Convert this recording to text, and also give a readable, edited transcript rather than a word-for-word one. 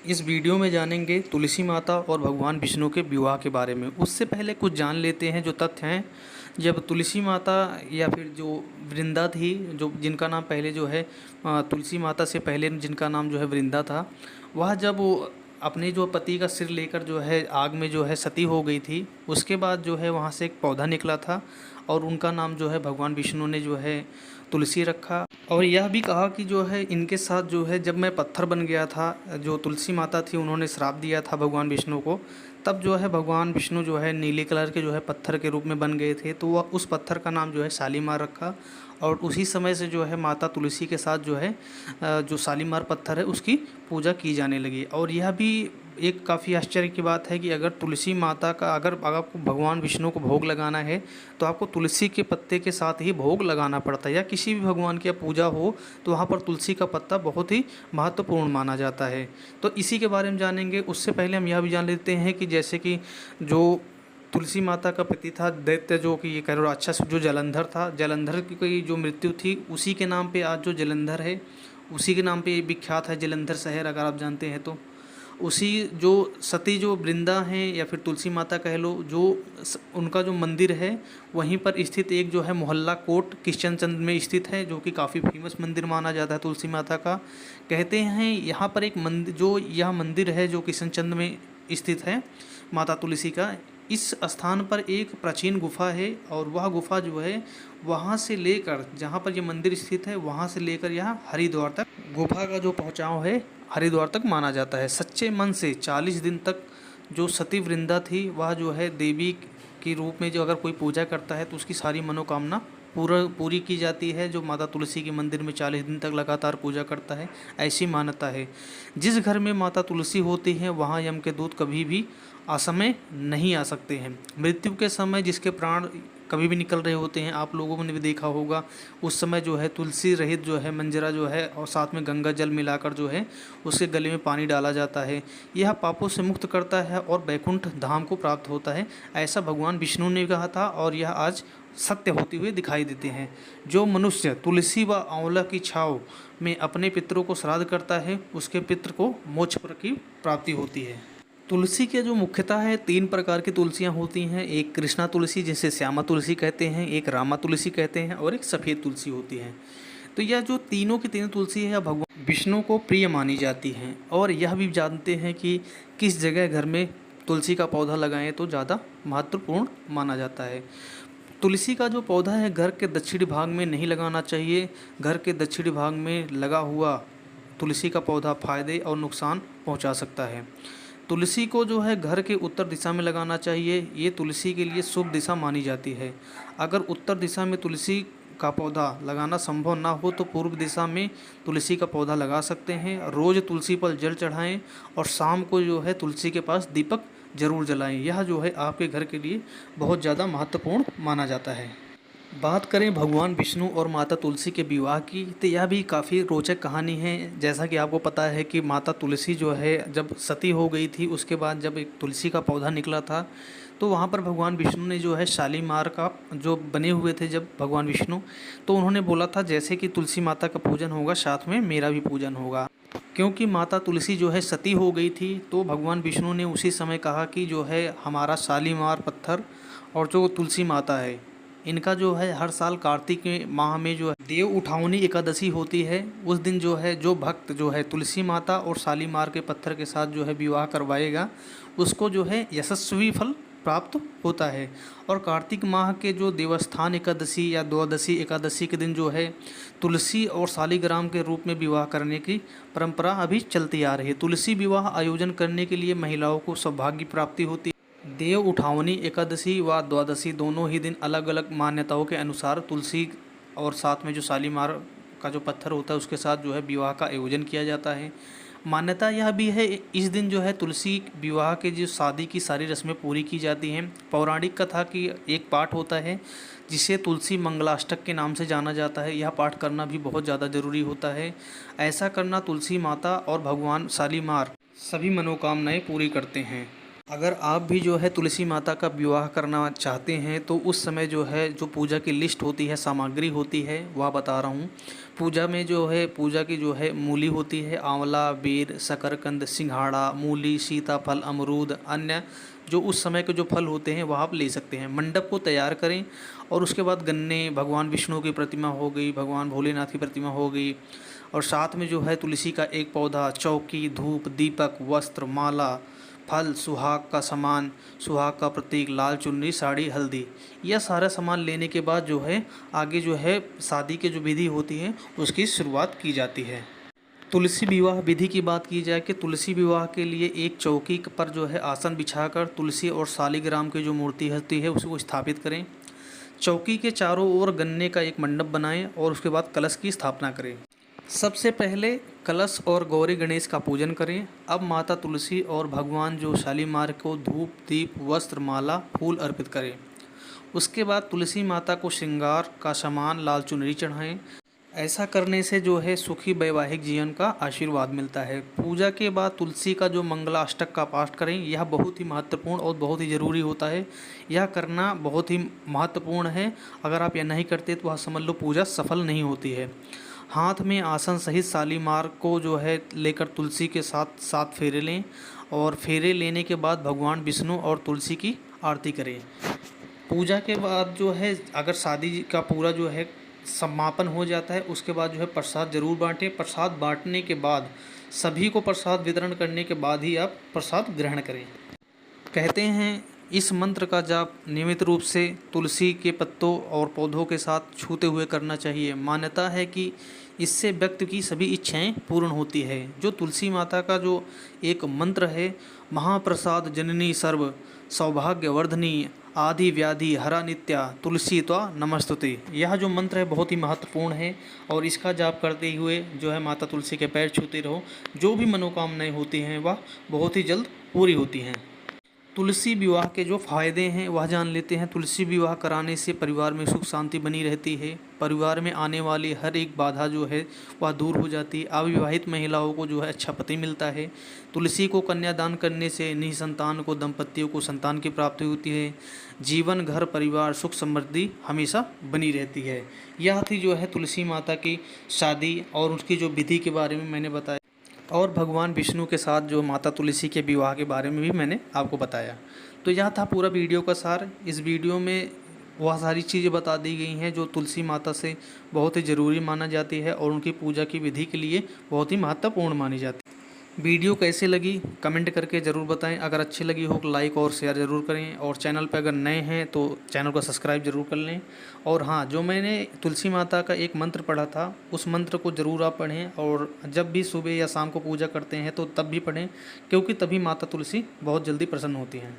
इस वीडियो में जानेंगे तुलसी माता और भगवान विष्णु के विवाह के बारे में। उससे पहले कुछ जान लेते हैं जो तथ्य हैं। जब तुलसी माता या फिर जो वृंदा थी, जो जिनका नाम पहले जो है तुलसी माता से पहले जिनका नाम जो है वृंदा था, वह जब वो अपने जो पति का सिर लेकर जो है आग में जो है सती हो गई थी, उसके बाद जो है वहाँ से एक पौधा निकला था और उनका नाम जो है भगवान विष्णु ने जो है तुलसी रखा। और यह भी कहा कि जो है इनके साथ जो है जब मैं पत्थर बन गया था, जो तुलसी माता थी उन्होंने श्राप दिया था भगवान विष्णु को, तब जो है भगवान विष्णु जो है नीले कलर के जो है पत्थर के रूप में बन गए थे, तो वह उस पत्थर का नाम जो है शालीमार रखा। और उसी समय से जो है माता तुलसी के साथ जो है जो शालीमार पत्थर है उसकी पूजा की जाने लगी। और यह भी एक काफ़ी आश्चर्य की बात है कि अगर तुलसी माता का अगर आपको भगवान विष्णु को भोग लगाना है तो आपको तुलसी के पत्ते के साथ ही भोग लगाना पड़ता है, या किसी भी भगवान की पूजा हो तो वहाँ पर तुलसी का पत्ता बहुत ही महत्वपूर्ण माना जाता है। तो इसी के बारे में जानेंगे। उससे पहले हम यह भी जान लेते हैं कि जैसे कि जो तुलसी माता का पति था दैत्य, जो कि ये कह रहे राक्षस जो जलंधर था, जलंधर की जो मृत्यु थी उसी के नाम पे आज जो जलंधर है, उसी के नाम पे ये विख्यात है जलंधर शहर, अगर आप जानते हैं तो। उसी जो सती जो वृंदा हैं या फिर तुलसी माता कह लो, जो उनका जो मंदिर है वहीं पर स्थित एक जो है मोहल्ला कोट किशनचंद में स्थित है, जो कि काफ़ी फेमस मंदिर माना जाता है तुलसी माता का। कहते हैं यहाँ पर एक मंदिर, जो यह मंदिर है जो किशनचंद में स्थित है माता तुलसी का, इस स्थान पर एक प्राचीन गुफा है। और वह गुफा जो है वहाँ से लेकर जहाँ पर ये मंदिर स्थित है वहाँ से लेकर यहाँ हरिद्वार तक गुफा का जो पहुँचाव है हरिद्वार तक माना जाता है। सच्चे मन से 40 दिन तक जो सती वृंदा थी वह जो है देवी के रूप में जो अगर कोई पूजा करता है तो उसकी सारी मनोकामना पूरी की जाती है। जो माता तुलसी के मंदिर में 40 दिन तक लगातार पूजा करता है, ऐसी मान्यता है। जिस घर में माता तुलसी होती है वहाँ यम के दूत कभी भी असमय नहीं आ सकते हैं। मृत्यु के समय जिसके प्राण कभी भी निकल रहे होते हैं, आप लोगों ने भी देखा होगा, उस समय जो है तुलसी रहित जो है मंजरा जो है और साथ में गंगा जल मिलाकर जो है उसके गले में पानी डाला जाता है। यह पापों से मुक्त करता है और बैकुंठ धाम को प्राप्त होता है, ऐसा भगवान विष्णु ने कहा था और यह आज सत्य होते हुए दिखाई देते हैं। जो मनुष्य तुलसी व आंवला की छाँव में अपने पितरों को श्राद्ध करता है उसके पितृ को मोक्ष की प्राप्ति होती है। तुलसी के जो मुख्यतः है 3 प्रकार की तुलसियाँ होती हैं। एक कृष्णा तुलसी जिसे श्यामा तुलसी कहते हैं, एक रामा तुलसी कहते हैं और एक सफ़ेद तुलसी होती है। तो यह जो तीनों की तीनों तुलसी है भगवान विष्णु को प्रिय मानी जाती हैं। और यह भी जानते हैं कि किस जगह घर में तुलसी का पौधा लगाएं तो ज़्यादा महत्वपूर्ण माना जाता है। तुलसी का जो पौधा है घर के दक्षिणी भाग में नहीं लगाना चाहिए। घर के दक्षिणी भाग में लगा हुआ तुलसी का पौधा फायदे और नुकसान पहुंचा सकता है। तुलसी को जो है घर के उत्तर दिशा में लगाना चाहिए, ये तुलसी के लिए शुभ दिशा मानी जाती है। अगर उत्तर दिशा में तुलसी का पौधा लगाना संभव ना हो तो पूर्व दिशा में तुलसी का पौधा लगा सकते हैं। रोज़ तुलसी पर जल चढ़ाएं और शाम को जो है तुलसी के पास दीपक जरूर जलाएं। यह जो है आपके घर के लिए बहुत ज़्यादा महत्वपूर्ण माना जाता है। बात करें भगवान विष्णु और माता तुलसी के विवाह की, तो यह भी काफ़ी रोचक कहानी है। जैसा कि आपको पता है कि माता तुलसी जो है जब सती हो गई थी उसके बाद जब एक तुलसी का पौधा निकला था तो वहाँ पर भगवान विष्णु ने जो है शालीमार का जो बने हुए थे जब भगवान विष्णु, तो उन्होंने बोला था जैसे कि तुलसी माता का पूजन होगा साथ में मेरा भी पूजन होगा। क्योंकि माता तुलसी जो है सती हो गई थी तो भगवान विष्णु ने उसी समय कहा कि जो है हमारा शालीमार पत्थर और जो तुलसी माता है इनका जो है हर साल कार्तिक के माह में जो है देव उठावनी एकादशी होती है, उस दिन जो है जो भक्त जो है तुलसी माता और शालीमार के पत्थर के साथ जो है विवाह करवाएगा उसको जो है यशस्वी फल प्राप्त होता है। और कार्तिक माह के जो देवस्थान एकादशी या द्वादशी एकादशी के दिन जो है तुलसी और शालीग्राम के रूप में विवाह करने की परंपरा अभी चलती आ रही है। तुलसी विवाह आयोजन करने के लिए महिलाओं को सौभाग्य प्राप्ति होती है। देव उठावनी एकादशी व द्वादशी दोनों ही दिन अलग अलग मान्यताओं के अनुसार तुलसी और साथ में जो शालीमार का जो पत्थर होता है उसके साथ जो है विवाह का आयोजन किया जाता है। मान्यता यह भी है इस दिन जो है तुलसी विवाह के जो शादी की सारी रस्में पूरी की जाती हैं। पौराणिक कथा की एक पाठ होता है जिसे तुलसी मंगलाष्टक के नाम से जाना जाता है। यह पाठ करना भी बहुत ज़्यादा ज़रूरी होता है। ऐसा करना तुलसी माता और भगवान शालीमार सभी मनोकामनाएं पूरी करते हैं। अगर आप भी जो है तुलसी माता का विवाह करना चाहते हैं तो उस समय जो है जो पूजा की लिस्ट होती है, सामग्री होती है, वह बता रहा हूँ। पूजा में जो है पूजा की जो है मूली होती है, आंवला, बेर, शकरकंद, सिंघाड़ा, मूली, सीताफल, अमरूद, अन्य जो उस समय के जो फल होते हैं वह आप ले सकते हैं। मंडप को तैयार करें और उसके बाद गन्ने, भगवान विष्णु की प्रतिमा हो गई, भगवान भोलेनाथ की प्रतिमा हो गई, और साथ में जो है तुलसी का एक पौधा, चौकी, धूप, दीपक, वस्त्र, माला, फल, सुहाग का सामान, सुहाग का प्रतीक, लाल चुन्नी, साड़ी, हल्दी, यह सारा सामान लेने के बाद जो है आगे जो है शादी की जो विधि होती है उसकी शुरुआत की जाती है। तुलसी विवाह विधि की बात की जाए कि तुलसी विवाह के लिए एक चौकी पर जो है आसन बिछाकर तुलसी और शालिग्राम की जो मूर्ति होती है उसको स्थापित करें। चौकी के चारों ओर गन्ने का एक मंडप बनाएं और उसके बाद कलश की स्थापना करें। सबसे पहले कलश और गौरी गणेश का पूजन करें। अब माता तुलसी और भगवान जो शालीमार को धूप, दीप, वस्त्र, माला, फूल अर्पित करें। उसके बाद तुलसी माता को श्रृंगार का सामान, लाल चुनरी चढ़ाएं। ऐसा करने से जो है सुखी वैवाहिक जीवन का आशीर्वाद मिलता है। पूजा के बाद तुलसी का जो मंगलाष्टक का पाठ करें, यह बहुत ही महत्वपूर्ण और बहुत ही ज़रूरी होता है। यह करना बहुत ही महत्वपूर्ण है। अगर आप यह नहीं करते तो वह समझ लो पूजा सफल नहीं होती है। हाथ में आसन सहित शालीमार को जो है लेकर तुलसी के साथ 7 फेरे लें और फेरे लेने के बाद भगवान विष्णु और तुलसी की आरती करें। पूजा के बाद जो है अगर शादी का पूरा जो है समापन हो जाता है उसके बाद जो है प्रसाद जरूर बांटें। प्रसाद बांटने के बाद सभी को प्रसाद वितरण करने के बाद ही आप प्रसाद ग्रहण करें। कहते हैं इस मंत्र का जाप नियमित रूप से तुलसी के पत्तों और पौधों के साथ छूते हुए करना चाहिए। मान्यता है कि इससे व्यक्ति की सभी इच्छाएं पूर्ण होती है। जो तुलसी माता का जो एक मंत्र है, महाप्रसाद जननी सर्व सौभाग्यवर्धनी आदि व्याधि हरा नित्या तुलसी त्वा नमस्तुते, यह जो मंत्र है बहुत ही महत्वपूर्ण है और इसका जाप करते हुए जो है माता तुलसी के पैर छूते रहो। जो भी मनोकामनाएं होती हैं वह बहुत ही जल्द पूरी होती हैं। तुलसी विवाह के जो फ़ायदे हैं वह जान लेते हैं। तुलसी विवाह कराने से परिवार में सुख शांति बनी रहती है। परिवार में आने वाली हर एक बाधा जो है वह दूर हो जाती है। अविवाहित महिलाओं को जो है अच्छा पति मिलता है। तुलसी को कन्यादान करने से निसंतान को दंपतियों को संतान की प्राप्ति होती है। जीवन, घर, परिवार, सुख समृद्धि हमेशा बनी रहती है। यह थी जो है तुलसी माता की शादी और उसकी जो विधि के बारे में मैंने बताया, और भगवान विष्णु के साथ जो माता तुलसी के विवाह के बारे में भी मैंने आपको बताया। तो यह था पूरा वीडियो का सार। इस वीडियो में वह सारी चीज़ें बता दी गई हैं जो तुलसी माता से बहुत ही ज़रूरी माना जाती है और उनकी पूजा की विधि के लिए बहुत ही महत्वपूर्ण मानी जाती है। वीडियो कैसे लगी कमेंट करके ज़रूर बताएं। अगर अच्छी लगी हो तो लाइक और शेयर ज़रूर करें, और चैनल पर अगर नए हैं तो चैनल को सब्सक्राइब ज़रूर कर लें। और हाँ, जो मैंने तुलसी माता का एक मंत्र पढ़ा था उस मंत्र को ज़रूर आप पढ़ें, और जब भी सुबह या शाम को पूजा करते हैं तो तब भी पढ़ें, क्योंकि तभी माता तुलसी बहुत जल्दी प्रसन्न होती हैं।